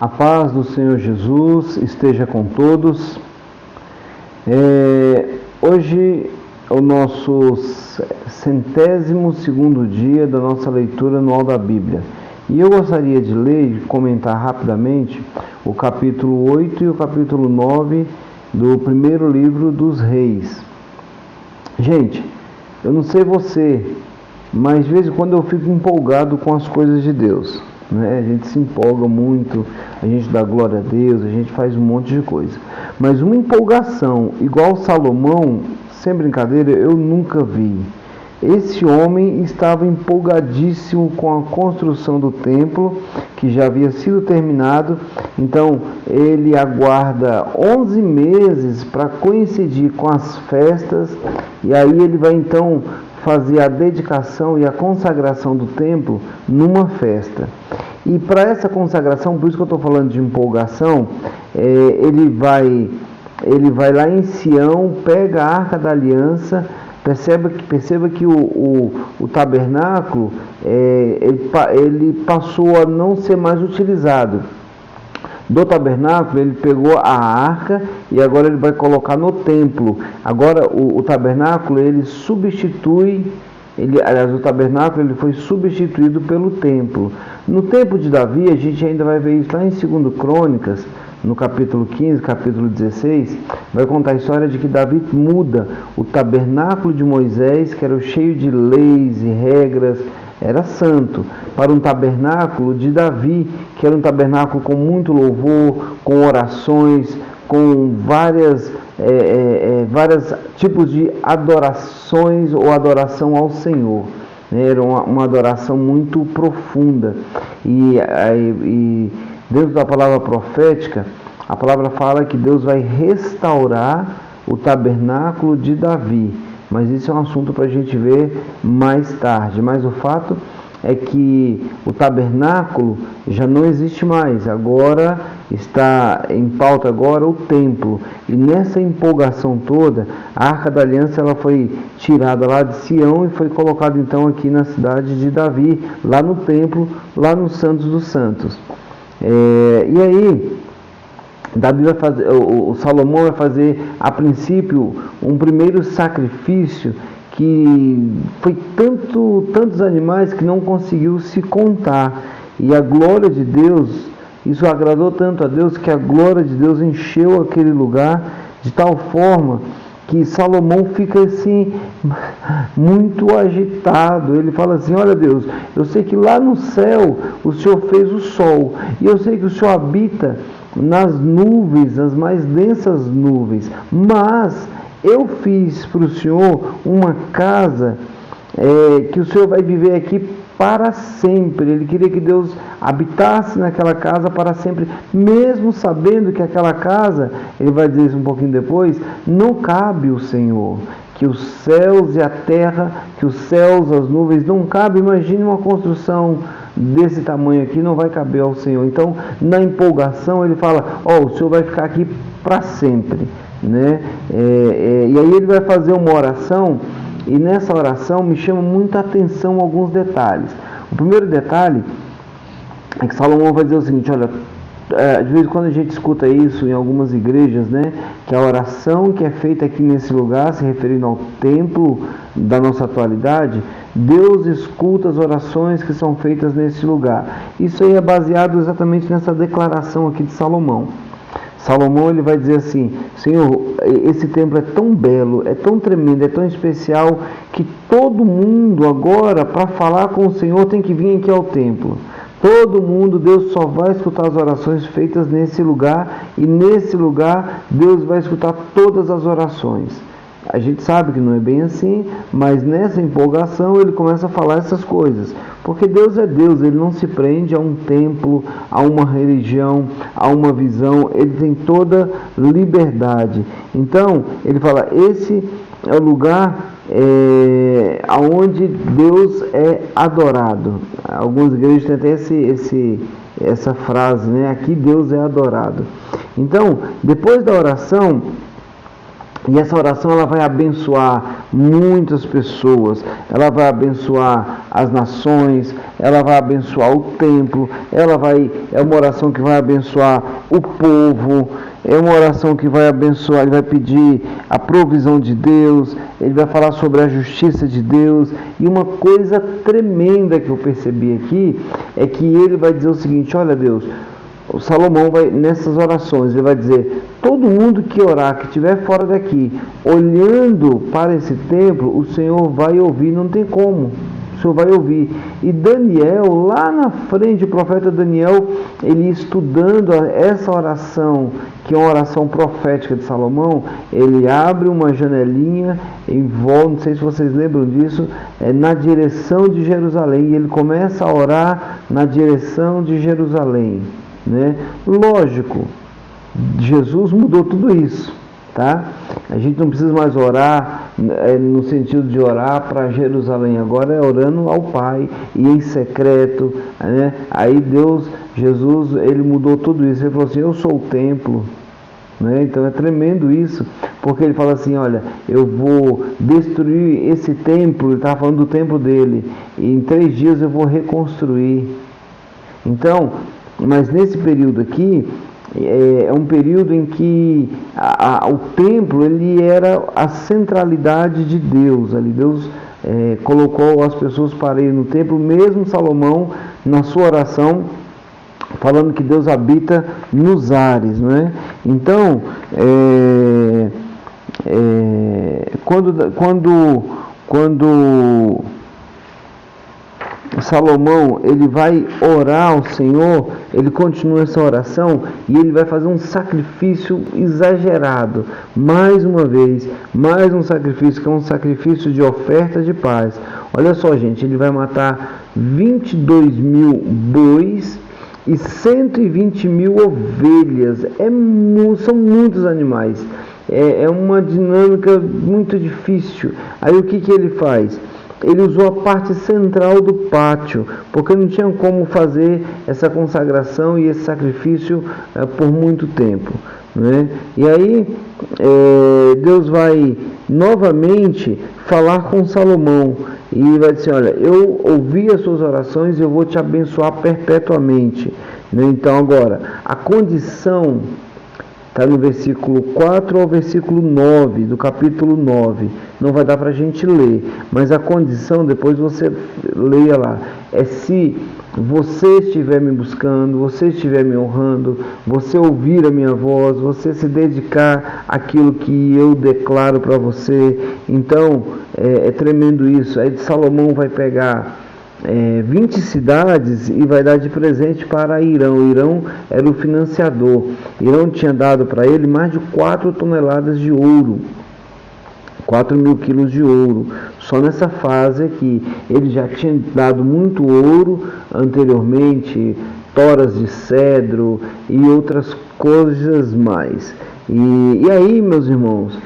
A paz do Senhor Jesus esteja com todos. Hoje é o nosso 102º dia da nossa leitura anual da Bíblia. E eu gostaria de ler e comentar rapidamente o capítulo 8 e o capítulo 9 do primeiro livro dos Reis. Gente, eu não sei você, mas de vez em quando eu fico empolgado com as coisas de Deus. A gente se empolga muito, a gente dá glória a Deus, a gente faz um monte de coisa. Mas uma empolgação igual Salomão, sem brincadeira, eu nunca vi. Esse homem estava empolgadíssimo com a construção do templo, que já havia sido terminado. Então ele aguarda 11 meses para coincidir com as festas, e aí ele vai então fazer a dedicação e a consagração do templo numa festa. E para essa consagração, por isso que eu estou falando de empolgação, ele vai lá em Sião, pega a Arca da Aliança. Perceba que o tabernáculo ele passou a não ser mais utilizado. Do tabernáculo ele pegou a arca e agora ele vai colocar no templo. Agora o tabernáculo ele substitui, o tabernáculo ele foi substituído pelo templo. No tempo de Davi, a gente ainda vai ver isso lá em 2 Crônicas, no capítulo 15, capítulo 16, vai contar a história de que Davi muda o tabernáculo de Moisés, que era cheio de leis e regras, era santo, para um tabernáculo de Davi, que era um tabernáculo com muito louvor, com orações, com vários tipos de adorações ou adoração ao Senhor. Era uma adoração muito profunda. E dentro da palavra profética, a palavra fala que Deus vai restaurar o tabernáculo de Davi. Mas isso é um assunto para a gente ver mais tarde. Mas o fato é que o tabernáculo já não existe mais. Agora está em pauta agora o templo. E nessa empolgação toda, a Arca da Aliança ela foi tirada lá de Sião e foi colocada então aqui na cidade de Davi, lá no templo, lá no Santos dos Santos. E aí, Davi vai fazer, o Salomão vai fazer a princípio um primeiro sacrifício que foi tantos animais que não conseguiu se contar. E a glória de Deus, isso agradou tanto a Deus que a glória de Deus encheu aquele lugar de tal forma que Salomão fica assim, muito agitado. Ele fala assim: olha Deus, eu sei que lá no céu o Senhor fez o sol, e eu sei que o Senhor habita nas nuvens, nas mais densas nuvens, mas eu fiz para o Senhor uma casa que o Senhor vai viver aqui para sempre. Ele queria que Deus habitasse naquela casa para sempre, mesmo sabendo que aquela casa, ele vai dizer isso um pouquinho depois, não cabe o Senhor, que os céus e a terra, que os céus, as nuvens, não cabe. Imagine uma construção desse tamanho aqui, não vai caber ao Senhor. Então, na empolgação, ele fala: o Senhor vai ficar aqui para sempre, né? E aí ele vai fazer uma oração. E nessa oração me chama muita atenção alguns detalhes. O primeiro detalhe é que Salomão vai dizer o seguinte: olha, de vez em quando a gente escuta isso em algumas igrejas, né? Que a oração que é feita aqui nesse lugar, se referindo ao templo da nossa atualidade, Deus escuta as orações que são feitas nesse lugar. Isso aí é baseado exatamente nessa declaração aqui de Salomão. Salomão ele vai dizer assim: Senhor, esse templo é tão belo, é tão tremendo, é tão especial, que todo mundo agora, para falar com o Senhor, tem que vir aqui ao templo. Todo mundo, Deus só vai escutar as orações feitas nesse lugar, e nesse lugar Deus vai escutar todas as orações. A gente sabe que não é bem assim, mas nessa empolgação ele começa a falar essas coisas. Porque Deus é Deus, ele não se prende a um templo, a uma religião, a uma visão, ele tem toda liberdade. Então, ele fala: esse é o lugar onde Deus é adorado. Algumas igrejas têm até essa frase, né? Aqui Deus é adorado. Então, depois da oração, e essa oração ela vai abençoar muitas pessoas, ela vai abençoar as nações, ela vai abençoar o templo, é uma oração que vai abençoar o povo, é uma oração que vai abençoar, ele vai pedir a provisão de Deus, ele vai falar sobre a justiça de Deus. E uma coisa tremenda que eu percebi aqui é que ele vai dizer o seguinte: olha, Deus, o Salomão vai, nessas orações, ele vai dizer: todo mundo que orar, que estiver fora daqui, olhando para esse templo, o Senhor vai ouvir, não tem como. O Senhor vai ouvir. E Daniel, lá na frente, o profeta Daniel, ele estudando essa oração, que é uma oração profética de Salomão, ele abre uma janelinha em volta, não sei se vocês lembram disso, na direção de Jerusalém, e ele começa a orar na direção de Jerusalém, né? Lógico, Jesus mudou tudo isso, tá? A gente não precisa mais orar no sentido de orar para Jerusalém, agora é orando ao Pai e em secreto, né? Aí Jesus, ele mudou tudo isso, ele falou assim: eu sou o templo, né? Então é tremendo isso, porque ele fala assim: olha, eu vou destruir esse templo, ele estava falando do templo dele, e em 3 dias eu vou reconstruir. Então, mas nesse período aqui, é um período em que o templo, ele era a centralidade de Deus. Ali Deus colocou as pessoas para ir no templo, mesmo Salomão, na sua oração, falando que Deus habita nos ares, não é? Então, quando Salomão, ele vai orar ao Senhor, ele continua essa oração e ele vai fazer um sacrifício exagerado, mais uma vez, mais um sacrifício, que é um sacrifício de oferta de paz. Olha só, gente, ele vai matar 22.000 bois e 120.000 ovelhas. São muitos animais, é uma dinâmica muito difícil. Aí o que ele faz? Ele usou a parte central do pátio, porque não tinha como fazer essa consagração e esse sacrifício por muito tempo, né? E aí Deus vai novamente falar com Salomão e vai dizer: olha, eu ouvi as suas orações e eu vou te abençoar perpetuamente, né? Então agora, a condição está no versículo 4 ao versículo 9, do capítulo 9. Não vai dar para a gente ler, mas a condição, depois você leia lá, é se você estiver me buscando, você estiver me honrando, você ouvir a minha voz, você se dedicar àquilo que eu declaro para você. Então, é tremendo isso. Aí Salomão vai pegar 20 cidades e vai dar de presente para Irão. Irão era o financiador. Irão tinha dado para ele mais de 4 toneladas de ouro, 4.000 quilos de ouro. Só nessa fase aqui, ele já tinha dado muito ouro anteriormente, toras de cedro e outras coisas mais. E aí, meus irmãos,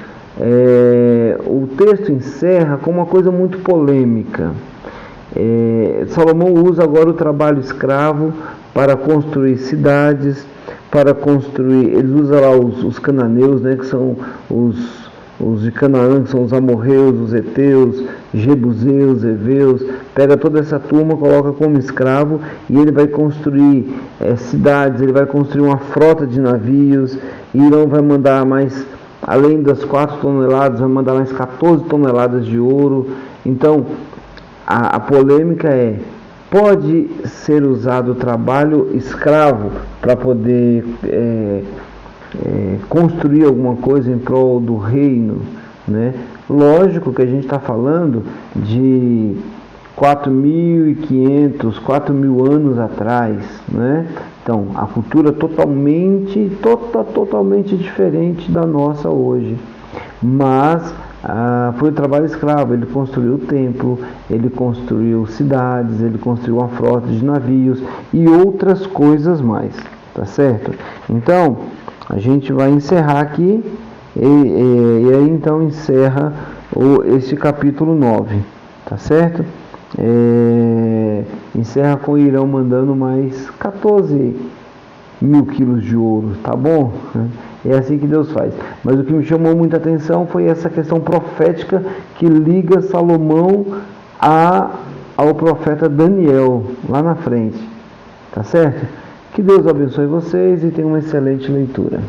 o texto encerra com uma coisa muito polêmica. Salomão usa agora o trabalho escravo para construir cidades, para construir, ele usa lá os cananeus, né, que são os de Canaã, que são os amorreus, os heteus, jebuseus, heveus, pega toda essa turma, coloca como escravo e ele vai construir cidades, ele vai construir uma frota de navios, e Irão vai mandar mais, além das 4 toneladas, vai mandar mais 14 toneladas de ouro. Então, a polêmica é: pode ser usado o trabalho escravo para poder construir alguma coisa em prol do reino, né? Lógico que a gente está falando de 4.500, 4.000 anos atrás, né? Então, a cultura totalmente diferente da nossa hoje. Mas foi o trabalho escravo. Ele construiu o templo, ele construiu cidades, ele construiu uma frota de navios e outras coisas mais, tá certo? Então, a gente vai encerrar aqui e aí então encerra esse capítulo 9, tá certo? Encerra com Irão mandando mais 14 1000 quilos de ouro, tá bom? É assim que Deus faz. Mas o que me chamou muita atenção foi essa questão profética que liga Salomão ao profeta Daniel, lá na frente. Tá certo? Que Deus abençoe vocês e tenha uma excelente leitura.